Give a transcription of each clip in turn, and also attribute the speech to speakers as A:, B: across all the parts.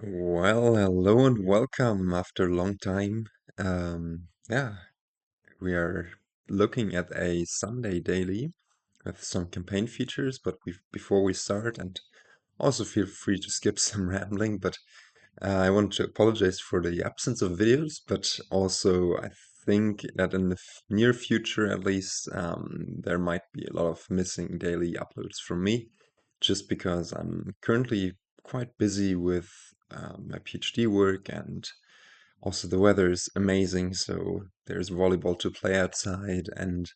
A: Well, hello and welcome after a long time. Yeah, we are looking at a Sunday daily with some campaign features, but before we start, and also feel free to skip some rambling, but I want to apologize for the absence of videos, but also I think that in the near future, at least, there might be a lot of missing daily uploads from me, just because I'm currently quite busy with my PhD work, and also the weather is amazing, so there's volleyball to play outside, and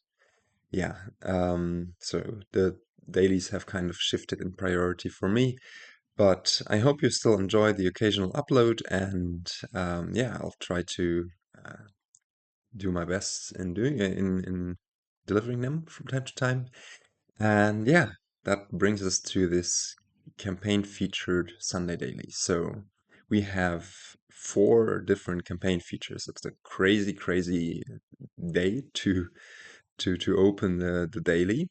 A: yeah, so the dailies have kind of shifted in priority for me. But I hope you still enjoy the occasional upload, and yeah, I'll try to uh, do my best in in delivering them from time to time. And yeah, that brings us to this campaign featured Sunday daily. So we have four different campaign features. It's a crazy, crazy day to open the daily.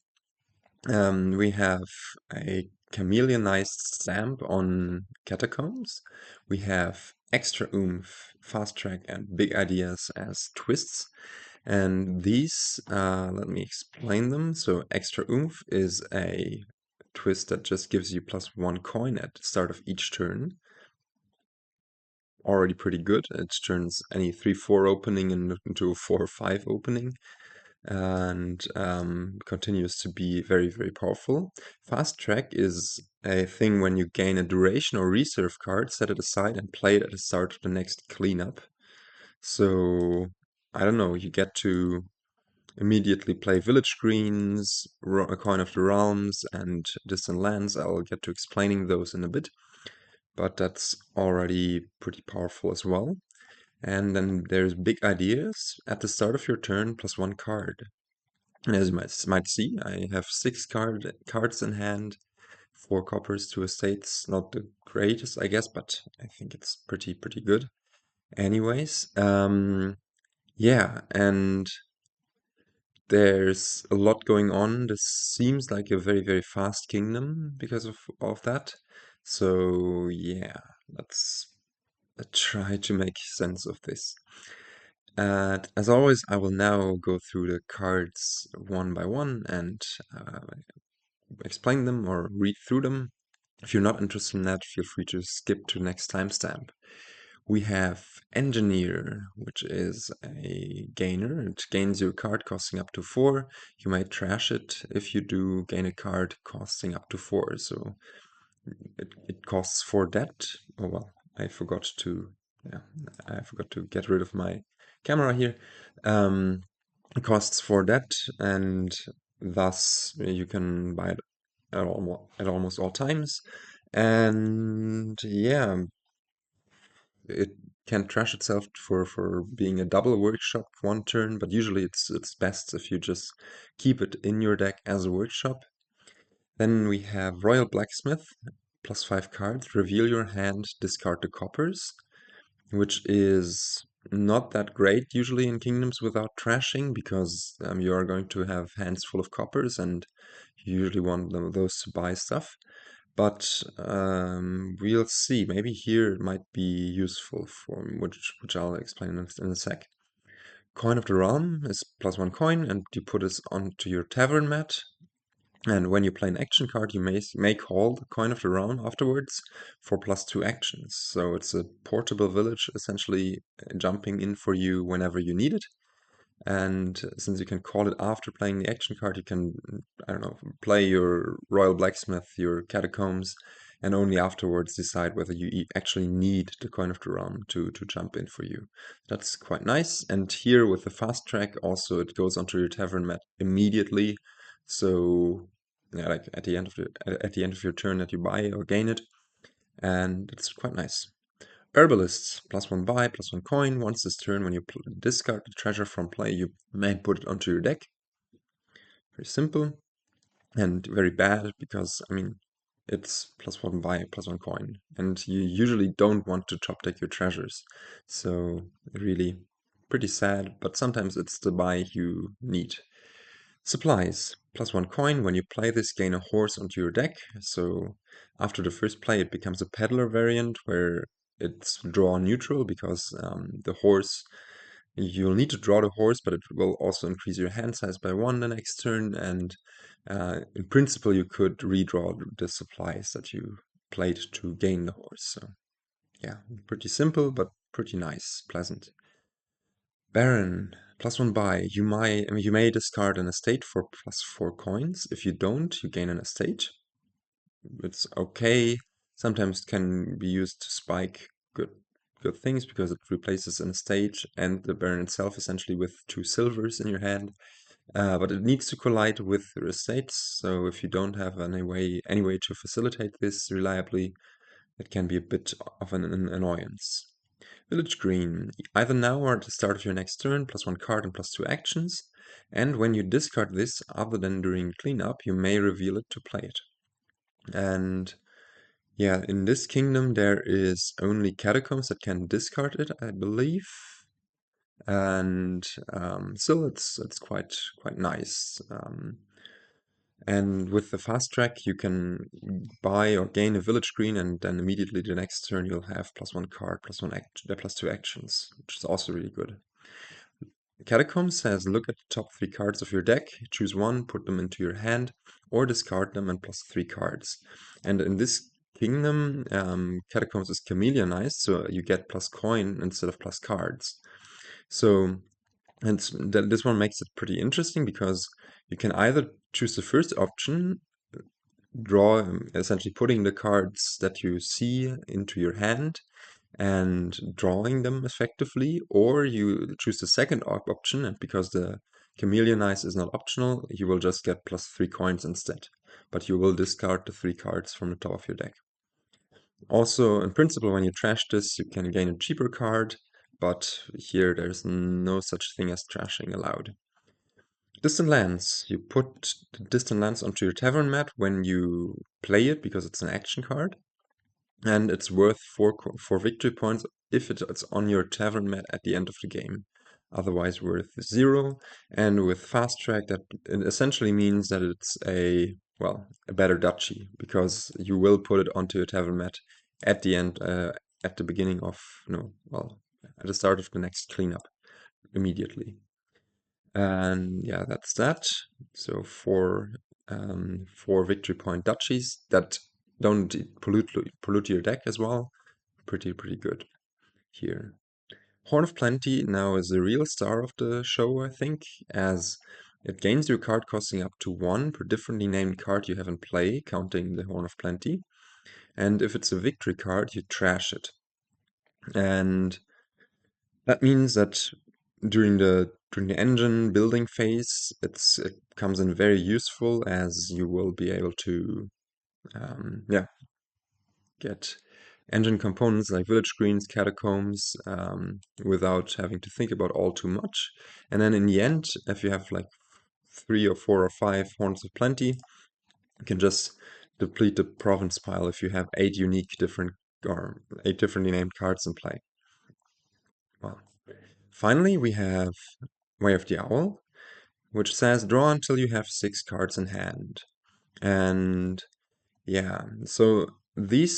A: We have a Chameleonized stamp on Catacombs. We have extra oomph, fast track, and big ideas as twists. And these, let me explain them. So, extra oomph is a twist that just gives you +1 coin at the start of each turn. Already pretty good. It turns any 3-4 opening into a 4-5 opening, and continues to be very, very powerful. Fast track is a thing when you gain a duration or reserve card, set it aside and play it at the start of the next cleanup. So, I don't know, you get to immediately play village greens, a coin of the realms, and distant lands. I'll get to explaining those in a bit, but that's already pretty powerful as well. And then there's big ideas at the start of your turn, +1 card. As you might see, I have six cards in hand, 4 coppers, 2 estates. Not the greatest, I guess, but I think it's pretty good. Anyways, yeah, and there's a lot going on. This seems like a very, very fast kingdom because of that. So yeah, let's try to make sense of this. And as always, I will now go through the cards one by one and explain them or read through them. If you're not interested in that, feel free to skip to next timestamp. We have Engineer, which is a gainer. It gains your card costing up to 4. You may trash it if you do gain a card costing up to 4. So it costs 4 debt. Oh well, yeah, I forgot to get rid of my camera here. It costs 4 debt, and thus you can buy it at almost all times. And yeah, it can trash itself for being a double workshop 1 turn, but usually it's best if you just keep it in your deck as a workshop. Then we have Royal Blacksmith, +5 cards, reveal your hand, discard the coppers, which is not that great usually in Kingdoms without trashing, because you are going to have hands full of coppers and you usually want those to buy stuff. But we'll see. Maybe here it might be useful for which I'll explain in a sec. Coin of the Realm is +1 coin, and you put this onto your tavern mat. And when you play an action card, you may call the Coin of the Realm afterwards for +2 actions. So it's a portable village, essentially jumping in for you whenever you need it. And since you can call it after playing the action card, you can, I don't know, play your Royal Blacksmith, your Catacombs, and only afterwards decide whether you actually need the Coin of the Realm to jump in for you. That's quite nice. And here with the fast track, also it goes onto your tavern mat immediately. So yeah, like at the end of your turn that you buy or gain it, and it's quite nice. Herbalist, +1 buy, +1 coin. Once this turn, when you discard the treasure from play, you may put it onto your deck. Very simple and very bad because, I mean, it's +1 buy, +1 coin. And you usually don't want to top deck your treasures. So, really pretty sad, but sometimes it's the buy you need. Supplies, +1 coin. When you play this, gain a horse onto your deck. So after the first play, it becomes a peddler variant where it's draw neutral because the horse, you'll need to draw the horse, but it will also increase your hand size by 1 the next turn, and in principle you could redraw the supplies that you played to gain the horse. So yeah, pretty simple, but pretty nice, pleasant. Baron, +1 buy. You may discard an estate for +4 coins. If you don't, you gain an estate. It's okay. Sometimes it can be used to spike good things because it replaces an estate and the Baron itself essentially with 2 silvers in your hand. But it needs to collide with your estates, so if you don't have any way to facilitate this reliably, it can be a bit of an annoyance. Village Green. Either now or at the start of your next turn, +1 card and +2 actions. And when you discard this, other than during cleanup, you may reveal it to play it. And yeah, in this kingdom there is only Catacombs that can discard it, I believe. And still it's quite nice. And with the fast track, you can buy or gain a village green, and then immediately the next turn you'll have +1 card, +2 actions, which is also really good. Catacombs says look at the top 3 cards of your deck, choose one, put them into your hand, or discard them and +3 cards. And in this kingdom, Catacombs is Chameleonized, so you get +coin instead of +cards. So and this one makes it pretty interesting because you can either choose the first option, draw, essentially putting the cards that you see into your hand and drawing them effectively, or you choose the second option, and because the Chameleonize is not optional, you will just get +3 coins instead, but you will discard the 3 cards from the top of your deck. Also, in principle, when you trash this, you can gain a cheaper card, but here there's no such thing as trashing allowed. Distant Lands. You put the Distant Lands onto your tavern mat when you play it because it's an action card. And it's worth 4 victory points if it's on your tavern mat at the end of the game. Otherwise worth 0. And with Fast Track, that it essentially means that it's a better duchy, because you will put it onto your tavern mat at the end, at the beginning of, at the start of the next cleanup, immediately. And yeah, that's that. So 4 victory point duchies that don't pollute your deck as well. Pretty good here. Horn of Plenty now is the real star of the show, I think, as it gains your card costing up to 1 per differently named card you have in play, counting the Horn of Plenty. And if it's a victory card, you trash it. And that means that during the engine building phase, it comes in very useful, as you will be able to get engine components like village greens, catacombs, without having to think about all too much. And then in the end, if you have like 3 or 4 or 5 horns of plenty, you can just deplete the province pile if you have 8 differently named cards in play. Well, finally we have Way of the Owl, which says draw until you have 6 cards in hand. And yeah, so the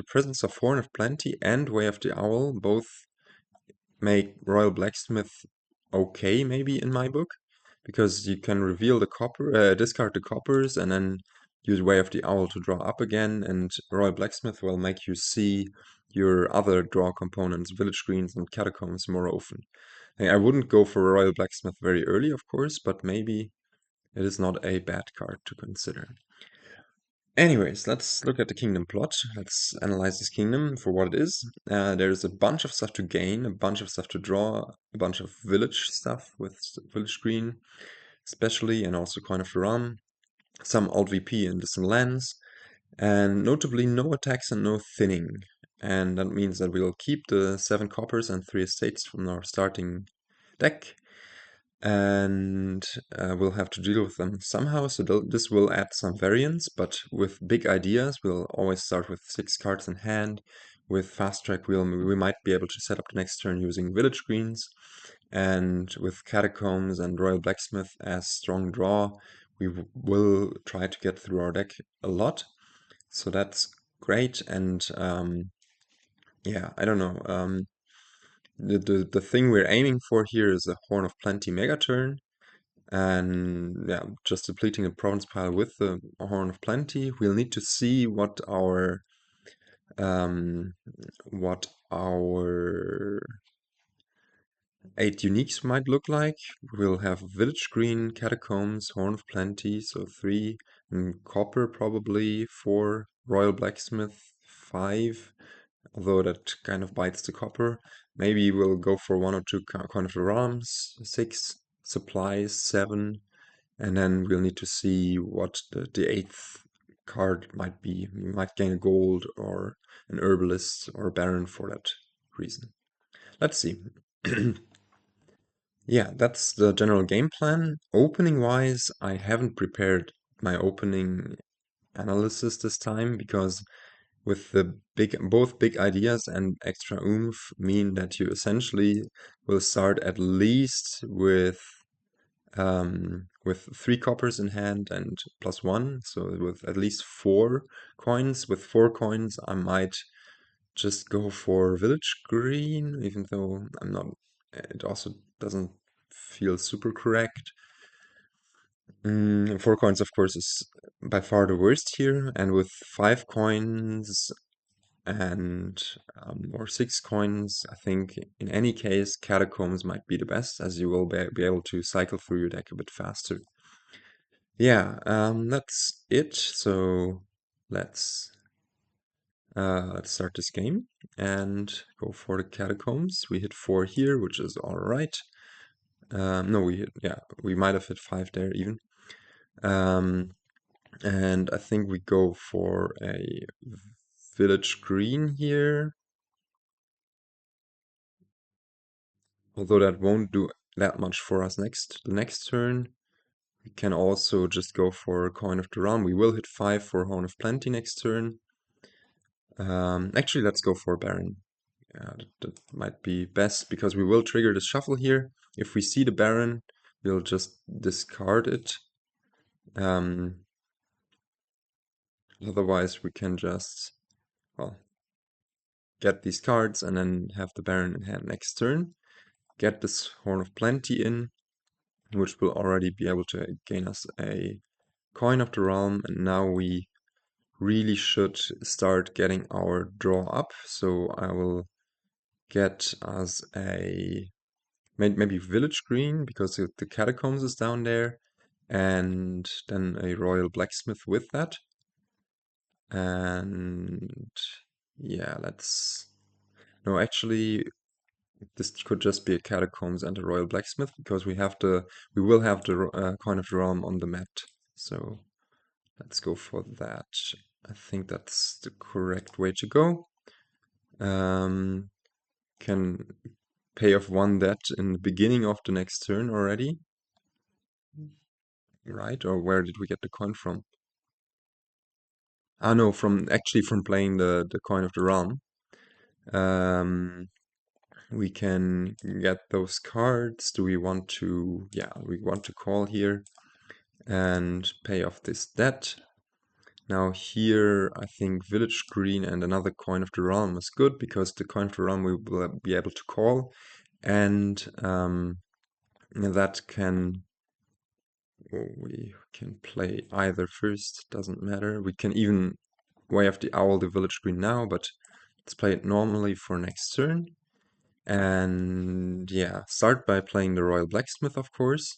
A: presence of Horn of Plenty and Way of the Owl both make Royal Blacksmith okay, maybe, in my book, because you can reveal the discard the coppers, and then use Way of the Owl to draw up again, and Royal Blacksmith will make you see your other draw components, village greens and catacombs, more often. I wouldn't go for Royal Blacksmith very early, of course, but maybe it is not a bad card to consider. Anyways, let's look at the kingdom plot. Let's analyze this kingdom for what it is. There's a bunch of stuff to gain, a bunch of stuff to draw, a bunch of village stuff with village green, especially, and also Coin of the Realm, some alt VP in distant lands, and notably no attacks and no thinning. And that means that we'll keep the 7 coppers and 3 estates from our starting deck, and we'll have to deal with them somehow, so this will add some variance, but with big ideas we'll always start with 6 cards in hand. With Fast Track we might be able to set up the next turn using village greens, and with Catacombs and Royal Blacksmith as strong draw, we will try to get through our deck a lot, so that's great. And yeah, I don't know. The thing we're aiming for here is a Horn of Plenty Mega Turn, and yeah, just depleting a province pile with the Horn of Plenty. We'll need to see um, what our 8 uniques might look like. We'll have Village Green, Catacombs, Horn of Plenty, so 3, and Copper probably, 4, Royal Blacksmith, 5, although that kind of bites the Copper. Maybe we'll go for 1 or 2 Coin of the Realms, 6, Supplies, 7, and then we'll need to see what the 8th card might be. We might gain a gold or an Herbalist or a Baron for that reason. Let's see. Yeah, that's the general game plan. Opening wise, I haven't prepared my opening analysis this time because with the both big ideas and extra oomph mean that you essentially will start at least with 3 coppers in hand and +1, so with at least 4 coins. With 4 coins, I might just go for village green, even though I'm not. It also doesn't feel super correct. 4 coins, of course, is by far the worst here, and with 5 coins and or 6 coins, I think in any case, Catacombs might be the best, as you will be able to cycle through your deck a bit faster. Yeah, that's it. So let's let's start this game and go for the Catacombs. We hit 4 here, which is all right. No, we might have hit 5 there even. And I think we go for a village green here, although that won't do that much for us the next turn. We can also just go for a Coin of the Realm. We will hit 5 for Horn of Plenty next turn. Actually, let's go for Baron. Yeah, that might be best because we will trigger the shuffle here. If we see the Baron, we'll just discard it. Otherwise, we can just, well, get these cards and then have the Baron in hand next turn. Get this Horn of Plenty in, which will already be able to gain us a Coin of the Realm, and now we really should start getting our draw up. So I will get us a maybe village green because the Catacombs is down there, and then a Royal Blacksmith with that. And yeah, no, actually this could just be a Catacombs and a Royal Blacksmith because we will have the Coin of the Realm on the mat. So let's go for that. I think that's the correct way to go. Can pay off 1 debt in the beginning of the next turn already. Right? Or where did we get the coin from? Ah, no, from playing the Coin of the Realm. We can get those cards. Do we want to? Yeah, we want to call here and pay off this debt. Now here, I think Village Green and another Coin of the Realm is good because the Coin of the Realm we will be able to call, and that can. We can play either first, doesn't matter. We can even Way of the Owl the Village Green now, but let's play it normally for next turn. And yeah, start by playing the Royal Blacksmith, of course.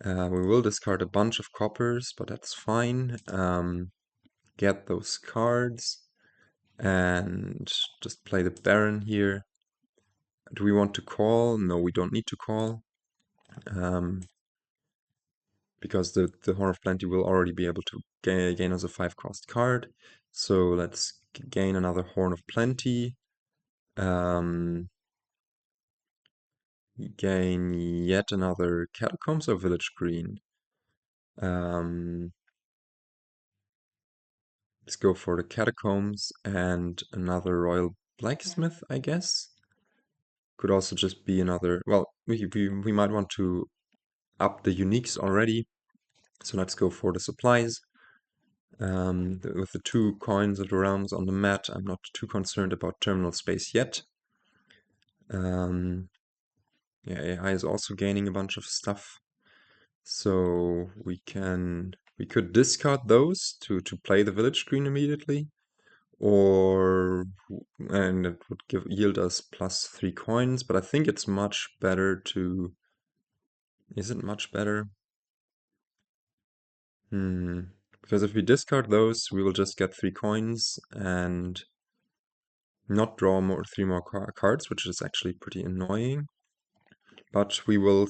A: We will discard a bunch of coppers, but that's fine. Get those cards and just play the Baron here. Do we want to call? No, we don't need to call. Because the Horn of Plenty will already be able to gain us a 5-cost card. So let's gain another Horn of Plenty. Gain yet another Catacombs or Village Green. Let's go for the Catacombs and another Royal Blacksmith, I guess. Could also just be another. Well, we might want to up the uniques already. So let's go for the supplies. With the 2 coins of the realms on the mat, I'm not too concerned about terminal space yet. Yeah, AI is also gaining a bunch of stuff. So we could discard those to play the village green immediately, and it would yield us +3 coins. But I think it's much better to. Is it much better? Because if we discard those, we will just get 3 coins and not draw 3 more cards, which is actually pretty annoying. But we will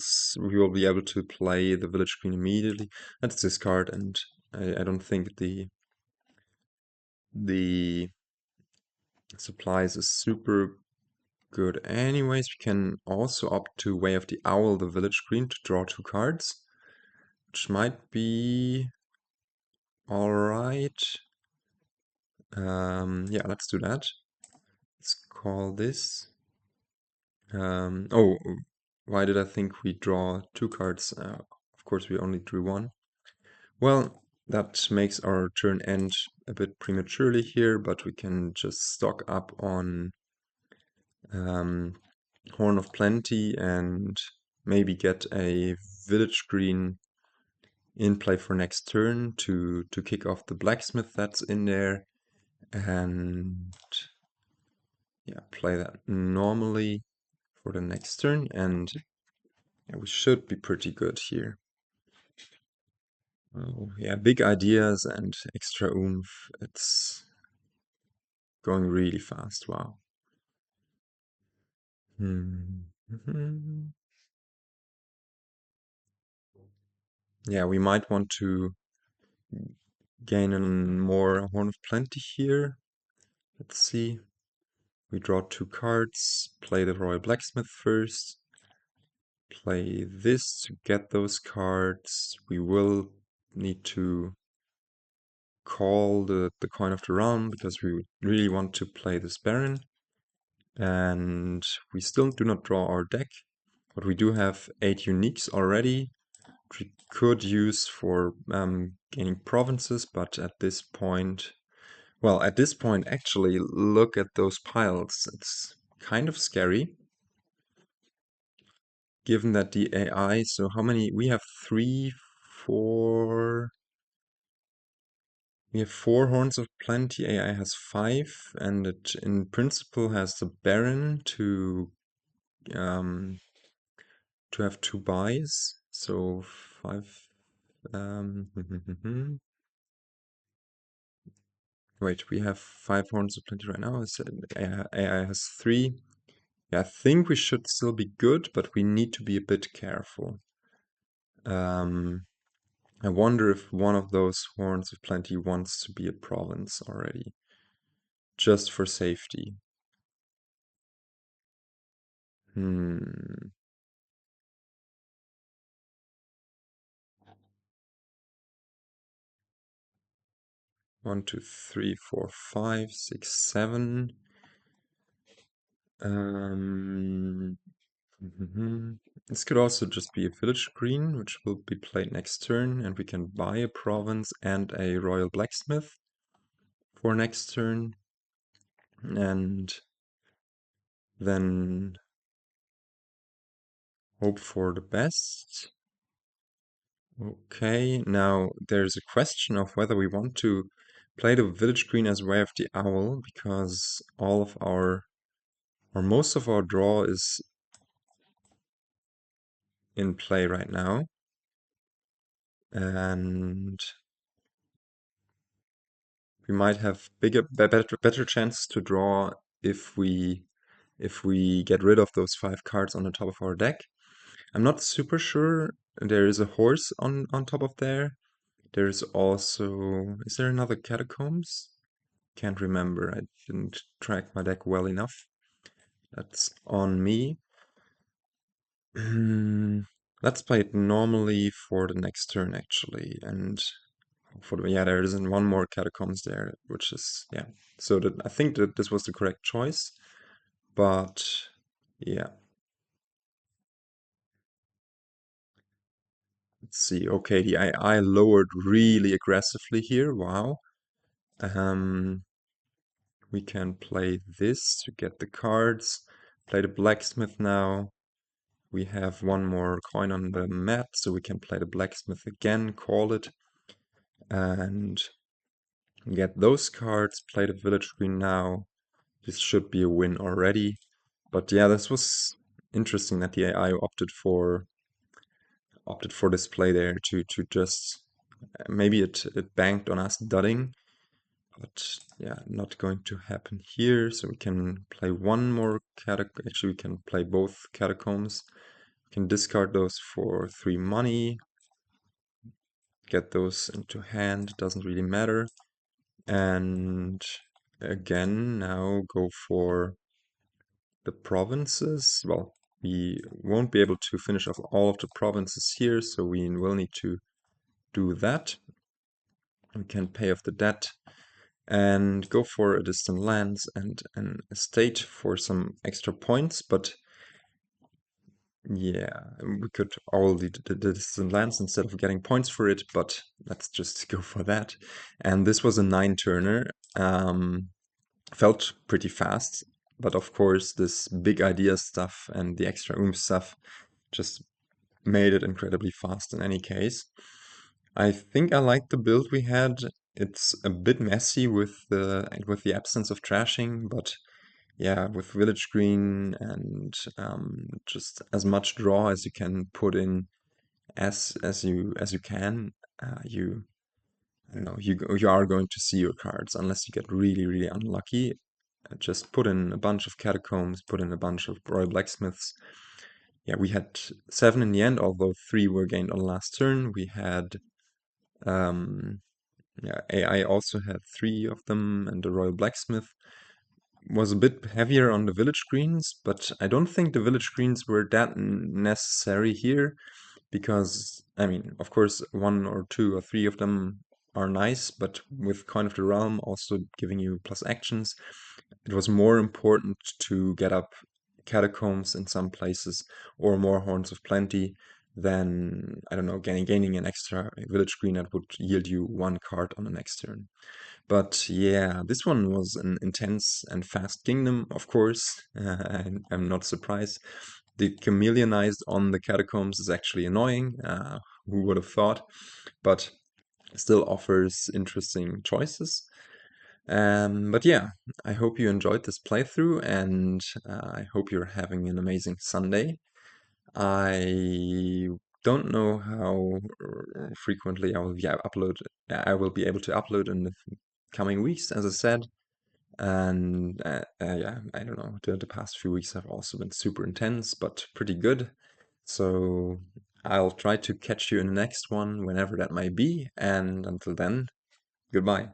A: be able to play the village green immediately. Let's discard, and I don't think the supplies is super good. Anyways, we can also opt to Way of the Owl the village green to draw 2 cards, which might be alright. Yeah, let's do that. Let's call this. Oh, why did I think we draw 2 cards? Of course, we only drew 1. Well, that makes our turn end a bit prematurely here, but we can just stock up on Horn of Plenty and maybe get a village green in play for next turn to kick off the blacksmith that's in there, and yeah, play that normally for the next turn, and yeah, we should be pretty good here. Oh, yeah, big ideas and extra oomph. It's going really fast. Wow. Yeah, we might want to gain a more Horn of Plenty here. Let's see. We draw 2 cards, play the Royal Blacksmith first, play this to get those cards. We will need to call the Coin of the Realm because we really want to play this Baron. And we still do not draw our deck, but we do have 8 uniques already, which we could use for gaining provinces, but at this point, well, at this point, actually, look at those piles. It's kind of scary, given that the AI, so how many? We have 3, 4. We have 4 Horns of Plenty. AI has 5, and it in principle has the Baron um, to have 2 buys. So 5. Wait, we have 5 Horns of Plenty right now. So AI has 3. Yeah, I think we should still be good, but we need to be a bit careful. I wonder if one of those Horns of Plenty wants to be a province already, just for safety. 1, 2, 3, 4, 5, 6, 7. This could also just be a village green, which will be played next turn, and we can buy a province and a Royal Blacksmith for next turn, and then hope for the best. Okay, now there's a question of whether we want to play the village green as Way of the Owl, because all of our, or most of our draw is in play right now. And we might have better chances to draw if we get rid of those 5 cards on the top of our deck. I'm not super sure. There is a horse on top of there. There's also, is there another Catacombs? Can't remember. I didn't track my deck well enough. That's on me. Let's play it normally for the next turn, actually, and yeah, there isn't one more Catacombs there, which is, yeah. So I think that this was the correct choice, but yeah. Let's see. Okay, the AI lowered really aggressively here. Wow. Um, we can play this to get the cards. Play the blacksmith now. We have one more coin on the mat, so we can play the blacksmith again, call it, and get those cards. Play the village green now. This should be a win already. But yeah, this was interesting that the AI opted for this play there to just maybe it banked on us dudding, but yeah, not going to happen here. So we can play one more actually we can play both catacombs. We can discard those for 3 money, get those into hand, doesn't really matter. And again, now go for the provinces. Well, we won't be able to finish off all of the provinces here, so we will need to do that. We can pay off the debt and go for a distant lands and an estate for some extra points, but yeah, we could all the distant lands instead of getting points for it, but let's just go for that. And this was a 9-turner. Felt pretty fast, but of course this big idea stuff and the extra oomph stuff just made it incredibly fast in any case. I think I like the build we had. It's a bit messy with the absence of trashing, but yeah, with village green and just as much draw as you can put in as you can, you I don't know, you are going to see your cards unless you get really, really unlucky. Just put in a bunch of catacombs, put in a bunch of Royal Blacksmiths. Yeah, we had 7 in the end, although 3 were gained on last turn. We had yeah, AI also had 3 of them, and the Royal Blacksmith was a bit heavier on the village greens, but I don't think the village greens were that necessary here because, I mean, of course, 1 or 2 or 3 of them are nice, but with Coin of the Realm also giving you plus actions, it was more important to get up catacombs in some places or more Horns of Plenty than, I don't know, gaining an extra village green that would yield you 1 card on the next turn. But yeah, this one was an intense and fast kingdom, of course. I'm not surprised. The Chameleonized on the catacombs is actually annoying. Who would have thought? But still offers interesting choices. But yeah, I hope you enjoyed this playthrough, and I hope you're having an amazing Sunday. I don't know how frequently I will be able to upload in the coming weeks, as I said. And yeah, I don't know. The past few weeks have also been super intense, but pretty good. So I'll try to catch you in the next one, whenever that may be. And until then, goodbye.